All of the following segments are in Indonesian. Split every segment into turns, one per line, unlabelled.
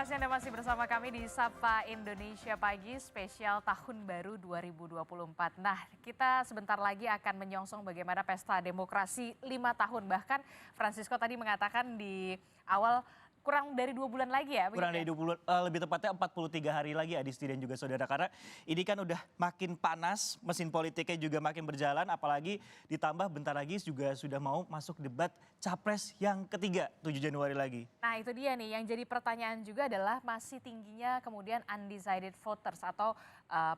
kasih Anda masih bersama kami di Sapa Indonesia Pagi spesial Tahun Baru 2024. Nah, kita sebentar lagi akan menyongsong bagaimana pesta demokrasi 5 tahun. Bahkan Francisco tadi mengatakan di awal kurang dari 2 bulan lagi ya?
Kurang dari 20, lebih tepatnya 43 hari lagi Adisti dan juga saudara. Karena ini kan udah makin panas, mesin politiknya juga makin berjalan. Apalagi ditambah bentar lagi juga sudah mau masuk debat Capres yang ketiga 7 Januari lagi.
Nah itu dia nih, yang jadi pertanyaan juga adalah masih tingginya kemudian undecided voters atau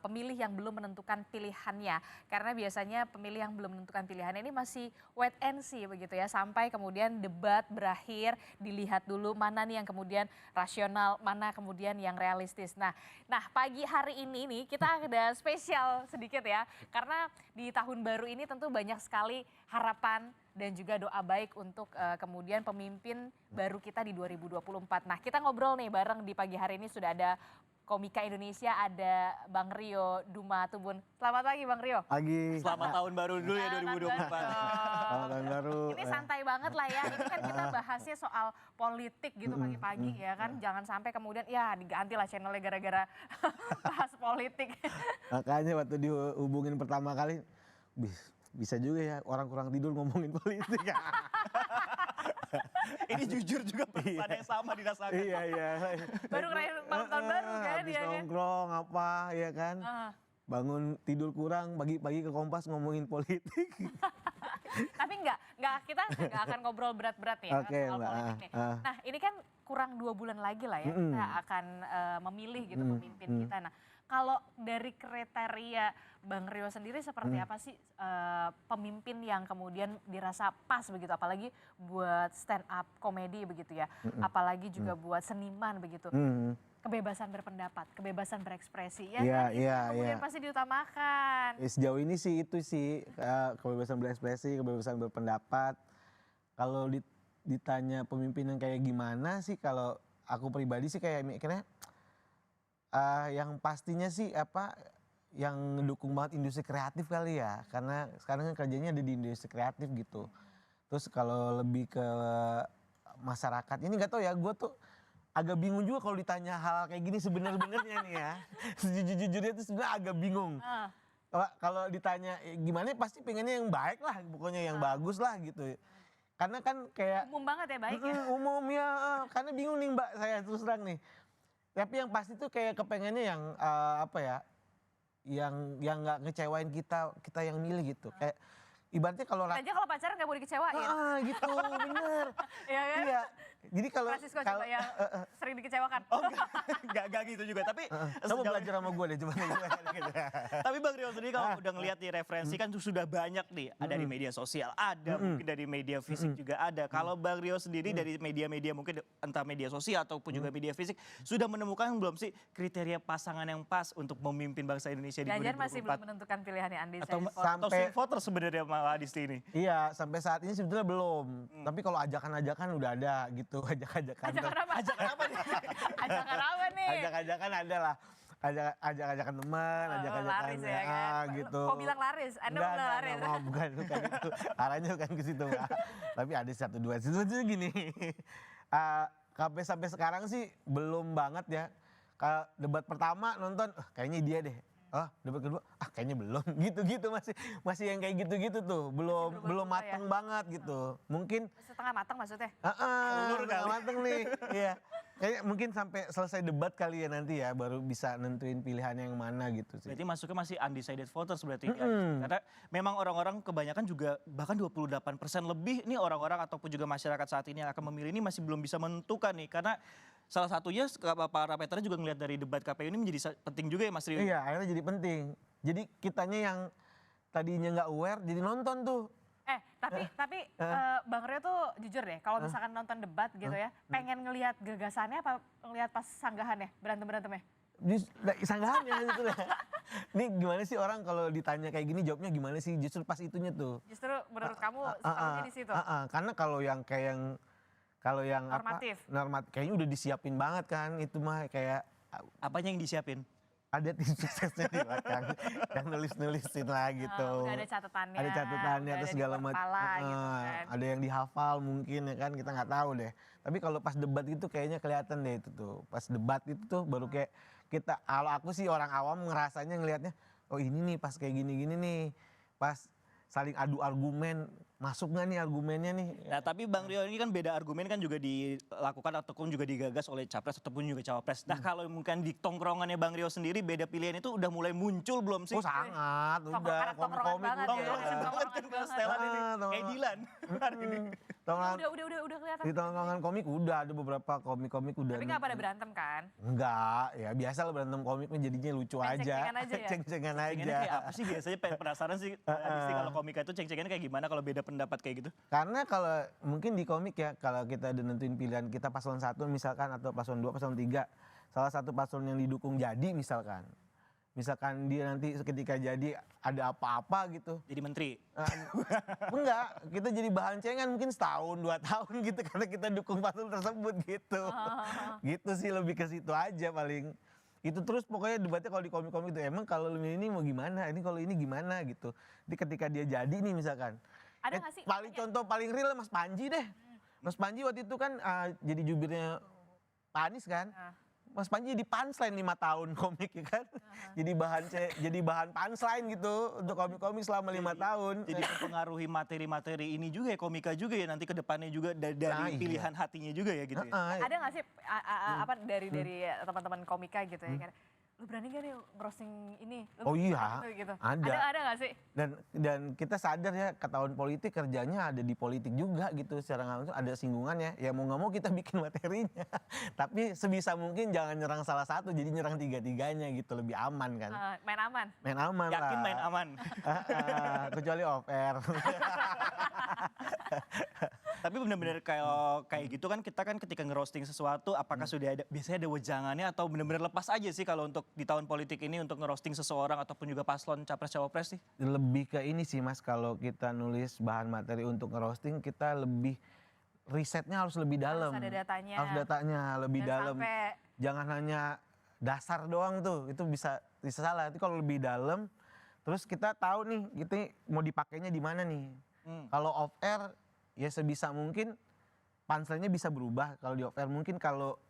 pemilih yang belum menentukan pilihannya. Karena biasanya pemilih yang belum menentukan pilihannya ini masih wait and see begitu ya. Sampai kemudian debat berakhir, dilihat dulu mana nih yang kemudian rasional, mana kemudian yang realistis. Nah pagi hari ini nih kita ada spesial sedikit ya. Karena di tahun baru ini tentu banyak sekali harapan dan juga doa baik untuk kemudian pemimpin baru kita di 2024. Nah kita ngobrol nih bareng di pagi hari ini sudah ada komika Indonesia, ada Bang Rio Dumatubun. Selamat pagi Bang Rio.
Pagi.
Selamat tahun baru dulu ya 2024.
Selamat tahun baru.
Ini santai banget lah ya, ini kan kita bahasnya soal politik gitu pagi-pagi ya kan. Jangan sampai kemudian ya diganti lah channelnya gara-gara bahas politik.
Makanya waktu dihubungin pertama kali, bisa juga ya orang kurang tidur ngomongin politik.
Ini jujur juga perasaannya sama dirasakan.
Iya.
Baru ngerayain malam tahun baru kan
habis
ya.
nongkrong apa ya kan. Bangun tidur kurang, pagi-pagi ke Kompas ngomongin politik.
Tapi kita nggak akan ngobrol berat-berat ya
Oke,
soal
Mbak.
politik nih. Nah ini kan kurang 2 bulan lagi lah ya kita akan memilih gitu pemimpin kita. Nah kalau dari kriteria Bang Rio sendiri seperti apa sih pemimpin yang kemudian dirasa pas begitu, apalagi buat stand up komedi begitu ya, apalagi juga buat seniman begitu. Kebebasan berpendapat, kebebasan berekspresi ya kan itu kemudian pasti diutamakan.
Sejauh ini sih itu sih kebebasan berekspresi, kebebasan berpendapat. Kalau ditanya pemimpin yang kayak gimana sih, kalau aku pribadi sih kayak mikirnya yang pastinya sih yang ngedukung banget industri kreatif kali ya, karena sekarang kan kerjanya ada di industri kreatif gitu. Terus kalau lebih ke masyarakat ini nggak tahu ya, gue tuh agak bingung juga kalau ditanya hal kayak gini sebenarnya nih ya. Sejujurnya itu sebenarnya agak bingung. Kalau ditanya gimana pasti pengennya yang baik lah, pokoknya yang bagus lah gitu. Karena kan kayak
Umum banget ya baik ya.
Umum ya, karena bingung nih Mbak, saya terus terang nih. Tapi yang pasti tuh kayak kepengennya yang yang nggak ngecewain kita yang milih gitu. Kayak ibaratnya kalau
pacaran nggak mau dikecewain.
gitu bener.
Iya kan?
Iya. Jadi kalau
coba yang sering dikecewakan.
Oh enggak gitu juga. Tapi
kamu belajar sama gue deh coba.
Tapi Bang Rio sendiri kalau udah ngeliat di referensi kan sudah banyak nih. Ada dari media sosial, ada mungkin dari media fisik juga ada. Kalau Bang Rio sendiri dari media-media mungkin entah media sosial ataupun juga media fisik sudah menemukan belum sih kriteria pasangan yang pas untuk memimpin bangsa Indonesia di 2024?
Ganjar masih belum menentukan pilihannya
Atau swing voter sebenarnya malah di sini.
Iya, sampai saat ini sebetulnya belum. Tapi kalau ajakan-ajakan udah ada gitu, ajakan-ajakan.
Ajakan apa nih? Ajakan apa nih?
Ajakan-ajakan ada lah. Ajak-ajakan teman, ajak-ajakan
laris ya kan?
gitu.
Kok bilang laris? Anda bilang laris?
Bukan gitu. Arahnya bukan ke situ, Mbak. Tapi ada 1-2 situ gini. Sampai sekarang sih belum banget ya. Debat pertama nonton, kayaknya dia deh. Debat kedua, kayaknya belum. Gitu masih yang kayak gitu tuh, belum mateng banget gitu. Mungkin
setengah matang maksudnya?
Setengah mateng nih. Iya. Kayaknya mungkin sampai selesai debat kali ya nanti ya, baru bisa nentuin pilihannya yang mana gitu sih.
Berarti masuknya masih undecided voters berarti ya. Karena memang orang-orang kebanyakan juga bahkan 28% lebih nih orang-orang ataupun juga masyarakat saat ini yang akan memilih ini masih belum bisa menentukan nih. Karena salah satunya para veteran juga ngelihat dari debat KPU ini menjadi penting juga ya Mas Rio.
Iya, akhirnya jadi penting. Jadi kitanya yang tadinya nggak aware jadi nonton tuh.
Tapi Bang Rio tuh jujur deh, kalau misalkan nonton debat gitu ya, pengen ngelihat gagasannya apa ngelihat pas sanggahannya, berantem-berantemnya?
Sanggahannya gitu lah. Ini gimana sih orang kalau ditanya kayak gini jawabnya gimana sih? Justru pas itunya tuh.
Justru menurut kamu serunya di situ?
Karena kalau yang
normatif.
Kayaknya udah disiapin banget kan itu mah kayak
apanya yang disiapin?
Ada tim suksesnya di belakang yang nulis-nulisin lah gitu.
Udah ada catatannya.
Ada catatannya
udah
atau
ada
segala
di
macam.
kepala gitu kan.
Ada yang dihafal mungkin ya kan, kita nggak tahu deh. Tapi kalau pas debat itu kayaknya kelihatan deh itu tuh. Pas debat itu tuh baru kayak kita, kalau aku sih orang awam ngerasanya ngelihatnya, oh ini nih pas kayak gini-gini nih. Pas saling adu argumen, masuk nggak nih argumennya nih?
Nah tapi Bang Rio ini kan beda argumen kan juga dilakukan ataupun juga digagas oleh capres ataupun juga cawapres. Nah kalau mungkin di tongkrongannya Bang Rio sendiri beda pilihan itu udah mulai muncul belum sih?
Oh sangat, udah
Tongkrongan
komik-komik
banget
udah.
ya.
Tongkrongan kan kalau setelan ini kayak Dilan hari ini.
Tongkrongan-
Udah kelihatan.
Di tongkrongan komik udah ada beberapa komik-komik udah.
Tapi nggak pada berantem kan?
Enggak, ya biasa lah berantem komik jadinya lucu
Main
aja.
ceng-cengan aja ya?
Ceng-cengan
Ceng-cengannya
aja.
kayak apa sih biasanya penasaran sih Adisti kalau komika itu ceng-cengannya kayak gimana kalau beda pendapat kayak gitu?
Karena kalau mungkin di komik ya, kalau kita udah nentuin pilihan kita paslon 1 misalkan atau paslon 2, paslon 3, salah satu paslon yang didukung jadi misalkan. Misalkan dia nanti ketika jadi ada apa-apa gitu.
Jadi menteri.
Enggak, kita jadi bahan cengan mungkin setahun, 2 tahun gitu karena kita dukung paslon tersebut gitu. Gitu sih, lebih ke situ aja paling. Itu terus pokoknya debatnya kalau di komik-komik itu emang kalau ini mau gimana, ini kalau ini gimana gitu. Jadi ketika dia jadi nih misalkan.
Ada nggak sih?
Paling contoh paling real Mas Panji deh. Mas Panji waktu itu kan jadi jubirnya Pak Anies kan. Mas Panji di punchline 5 tahun komik ya kan. Jadi bahan punchline gitu untuk komik-komik selama 5 tahun.
Jadi mempengaruhi materi-materi ini juga ya, komika juga ya nanti ke depannya juga dari
Nah, iya.
pilihan hatinya juga ya gitu ya.
Ada nggak sih apa dari teman-teman komika gitu ya? Kayak, lu berani gak nih ngerosting ini? Lu
Oh iya,
gitu.
ada.
Ada nggak sih?
Dan kita sadar ya ketahuan politik kerjanya ada di politik juga gitu, secara nggak langsung ada singgungannya. Ya mau nggak mau kita bikin materinya. Tapi sebisa mungkin jangan nyerang salah satu, jadi nyerang tiga-tiganya gitu, lebih aman kan.
Main aman.
Main aman lah.
Yakin main aman.
Kecuali off air.
Tapi benar-benar kayak gitu kan kita kan ketika ngerosting sesuatu apakah sudah ada biasanya ada wejangannya atau benar-benar lepas aja sih kalau untuk di tahun politik ini untuk ngerosting seseorang ataupun juga paslon capres cawapres sih?
Lebih ke ini sih Mas, kalau kita nulis bahan materi untuk ngerosting kita lebih risetnya harus lebih dalam.
Harus ada datanya.
Harus datanya lebih
Dan
dalam.
sampai
Jangan hanya dasar doang tuh, itu bisa salah. Itu kalau lebih dalam, terus kita tahu nih, kita mau dipakainya di mana nih. Kalau off air, ya sebisa mungkin punchline-nya bisa berubah. Kalau di off air mungkin, kalau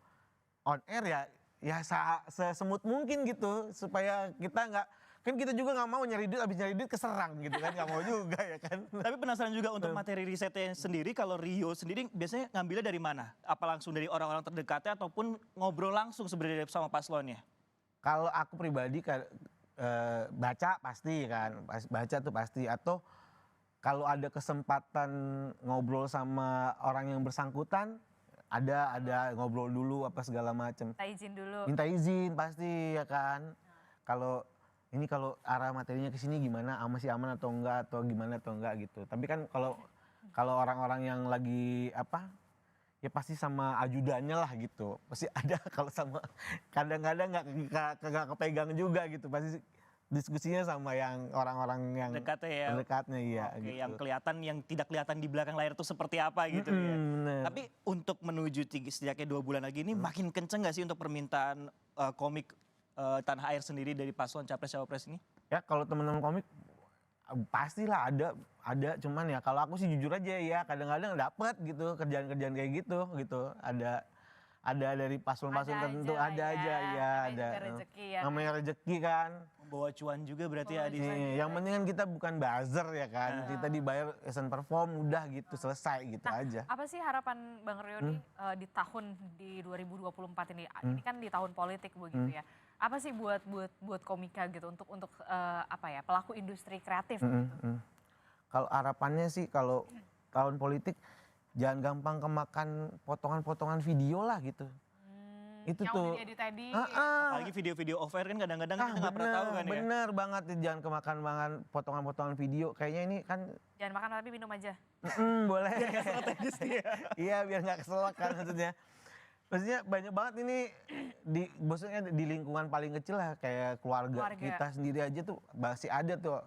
on air ya sesemut mungkin gitu, supaya kita nggak, kan kita juga nggak mau nyari duit, abis nyari duit keserang gitu kan, nggak mau juga ya kan.
Tapi penasaran juga untuk materi risetnya sendiri, kalau Rio sendiri biasanya ngambilnya dari mana? Apa langsung dari orang-orang terdekatnya ataupun ngobrol langsung sebenarnya sama paslonnya?
Kalau aku pribadi baca pasti kan, baca tuh pasti. Atau kalau ada kesempatan ngobrol sama orang yang bersangkutan, ada ngobrol dulu apa segala macam.
minta izin dulu.
Minta izin pasti ya kan. Kalau arah materinya ke sini gimana, masih aman atau enggak gitu. Tapi kan kalau orang-orang yang lagi ya pasti sama ajudannya lah gitu. Pasti ada, kalau sama kadang-kadang nggak kepegang juga gitu. Pasti diskusinya sama yang orang-orang yang terdekatnya iya.
Oke,
gitu.
yang kelihatan, yang tidak kelihatan di belakang layar itu seperti apa gitu ya.
Bener.
Tapi untuk menuju setidaknya 2 bulan lagi ini makin kenceng gak sih untuk permintaan komik tanah air sendiri dari paslon capres cawapres ini?
Ya kalau teman-teman komik pastilah ada, cuman ya kalau aku sih jujur aja ya kadang-kadang dapet gitu kerjaan-kerjaan kayak gitu. Ada dari paslon-paslon tertentu, ada aja ya, ada.
Juga rezeki ya.
Namanya rezeki kan.
Membawa cuan juga berarti ya di
Yang penting kan kita bukan buzzer ya kan. Kita dibayar esen perform udah gitu, selesai gitu aja.
Apa sih harapan Bang Rio nih di tahun di 2024 ini? Ini kan di tahun politik begitu ya. Apa sih buat komika gitu untuk pelaku industri kreatif gitu?
Kalau harapannya sih kalau tahun politik jangan gampang kemakan potongan-potongan video lah gitu. Itu
yang
tuh.
udah diedit-edit.
apalagi video-video off air kan kadang-kadang kita nggak pernah tahu kan ya.
Bener banget, jangan kemakan potongan-potongan video. Kayaknya ini kan
Jangan makan tapi minum aja.
boleh. Iya biar nggak keselak kan maksudnya. Maksudnya banyak banget ini maksudnya di lingkungan paling kecil lah kayak keluarga kita sendiri aja tuh masih ada tuh.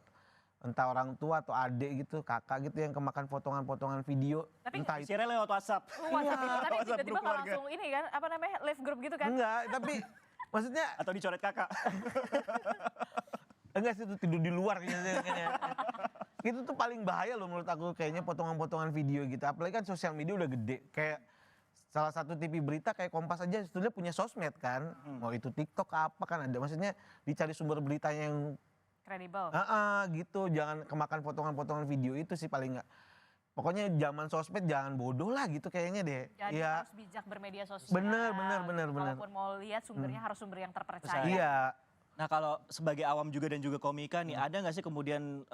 Entah orang tua atau adik gitu, kakak gitu yang kemakan potongan-potongan video.
Tapi
entah itu.
Share lewat WhatsApp.
Tapi
WhatsApp
tiba-tiba
grup
nggak
keluarga.
langsung ini kan, live group gitu kan?
Enggak, tapi Maksudnya
Atau dicoret kakak?
enggak sih, itu tidur di luar kayaknya. Itu tuh paling bahaya loh menurut aku, kayaknya potongan-potongan video gitu. Apalagi kan sosial media udah gede. Kayak salah satu TV berita kayak Kompas aja sebetulnya punya sosmed kan. Mau itu TikTok apa kan ada. Maksudnya dicari sumber beritanya yang
Kredibel.
gitu. Jangan kemakan potongan-potongan video itu sih paling nggak. Pokoknya zaman sosmed jangan bodoh lah gitu kayaknya deh.
Jadi
Ya,
harus bijak bermedia sosial.
bener.
Walaupun mau lihat sumbernya harus sumber yang terpercaya.
iya.
Nah kalau sebagai awam juga dan juga komika nih, ada nggak sih kemudian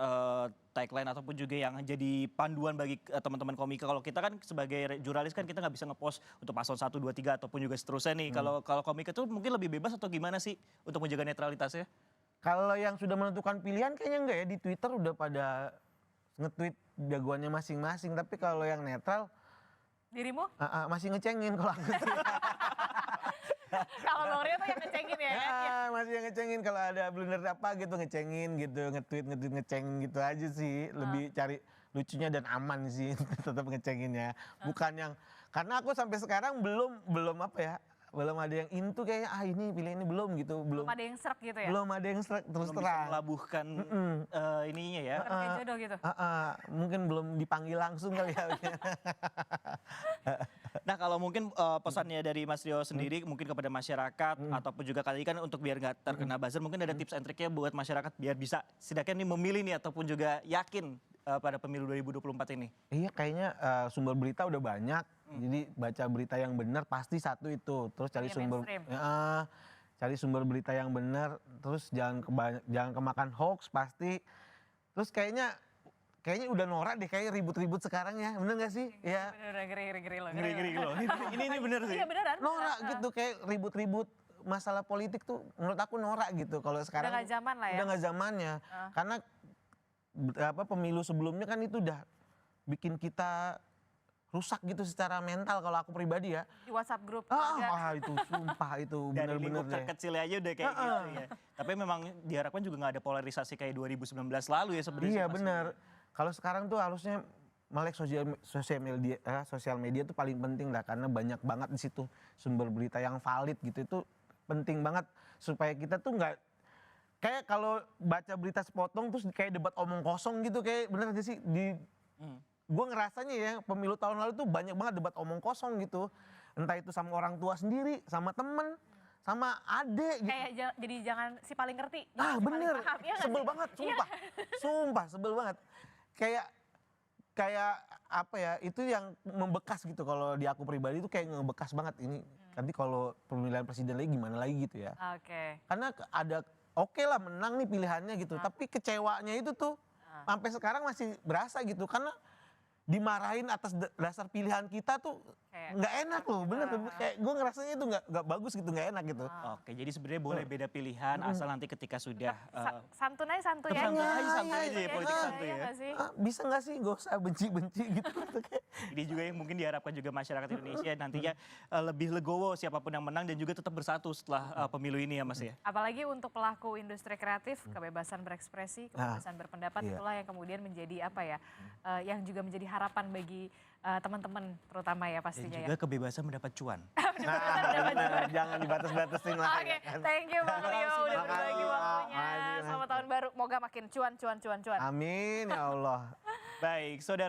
tagline ataupun juga yang jadi panduan bagi teman-teman komika? Kalau kita kan sebagai jurnalis kan kita nggak bisa ngepost untuk paslon 1, 2, 3 ataupun juga seterusnya nih. Kalau komika tuh mungkin lebih bebas atau gimana sih untuk menjaga netralitasnya?
Kalau yang sudah menentukan pilihan kayaknya enggak ya, di Twitter udah pada nge-tweet jagoannya masing-masing. Tapi kalau yang netral
Dirimu?
masih ngecengin kalau aku sih.
Kalau Bang Rio tuh yang ngecengin ya kan?
Masih yang ngecengin kalau ada blunder apa gitu, ngecengin gitu, nge-tweet ngecengin gitu aja sih. Lebih cari lucunya dan aman sih tetap ngecenginnya. Bukan yang karena aku sampai sekarang belum apa ya, belum ada yang into kayaknya ini pilih ini belum gitu,
Belum ada yang serak gitu ya?
belum ada yang terus
Belum bisa
terang.
melabuhkan ininya ya.
Bukan kayak jodoh gitu?
Mungkin belum dipanggil langsung kali ya.
Nah kalau mungkin pesannya dari Mas Rio sendiri mungkin kepada masyarakat ataupun juga kali ini kan untuk biar nggak terkena buzzer, mungkin ada tips and triknya buat masyarakat biar bisa setidaknya nih memilih nih ataupun juga yakin pada pemilu 2024 ini.
Iya kayaknya sumber berita udah banyak. Jadi baca berita yang benar pasti satu itu. Terus cari
Yang
sumber
mainstream.
cari sumber berita yang benar, terus jangan kemakan hoax pasti. Terus kayaknya udah norak deh kayak ribut-ribut sekarang ya. Bener gak sih? Ya.
Bener, ngeri loh.
Ngeri loh. Ini bener sih.
Iya beneran.
Norak gitu kayak ribut-ribut masalah politik tuh menurut aku norak gitu. Kalau sekarang
Udah gak zaman lah ya.
udah gak zamannya. Karena pemilu sebelumnya kan itu udah bikin kita rusak gitu secara mental kalau aku pribadi ya.
Di WhatsApp grup keluarga.
Itu sumpah itu
Dari
bener-bener
lingkup
deh.
terkecilnya aja udah kayak gitu ya. Tapi memang diharapkan juga nggak ada polarisasi kayak 2019 lalu ya sebenarnya.
Iya
Mas.
bener. Kalau sekarang tuh harusnya melek sosial media tuh paling penting lah karena banyak banget di situ sumber berita yang valid gitu, itu penting banget supaya kita tuh nggak kayak kalau baca berita sepotong terus kayak debat omong kosong gitu, kayak bener aja sih gue ngerasanya ya pemilu tahun lalu tuh banyak banget debat omong kosong gitu, entah itu sama orang tua sendiri, sama temen, sama adek gitu.
Kayak jadi jangan si paling ngerti. jangan si paling
Bener,
paham, ya nggak
sebel
sih?
banget,
Iya.
sumpah sebel banget. Kayak apa ya, itu yang membekas gitu kalau di aku pribadi itu kayak ngebekas banget ini. Nanti kalau pemilihan presiden lagi gimana lagi gitu ya.
Oke.
Karena ada oke lah menang nih pilihannya gitu, tapi kecewanya itu tuh sampai sekarang masih berasa gitu karena dimarahin atas dasar pilihan kita tuh
Kayak
nggak enak loh, bener kayak gue ngerasanya itu nggak bagus gitu, nggak enak gitu.
Oke, jadi sebenarnya boleh beda pilihan asal nanti ketika sudah
Santun aja santuy
Tetap
aja.
santuy aja ya, politik santuy
Iya
ya.
nggak sih?
Bisa nggak sih gak usah benci-benci gitu.
Ini juga yang mungkin diharapkan juga masyarakat Indonesia nantinya lebih legowo siapapun yang menang dan juga tetap bersatu setelah pemilu ini ya Mas ya.
Apalagi untuk pelaku industri kreatif, kebebasan berekspresi, kebebasan berpendapat,
iya.
itulah yang kemudian menjadi apa ya, yang juga menjadi harapan bagi teman-teman terutama ya
Dan
pastinya ya.
juga kebebasan mendapat cuan.
Bener, jangan dibatas-batasin lah.
Oke,
ya kan.
thank you Bang Rio udah
Makasih.
berbagi waktunya.
Makasih.
Selamat tahun baru, moga makin cuan.
Amin ya Allah.
Baik, saudara.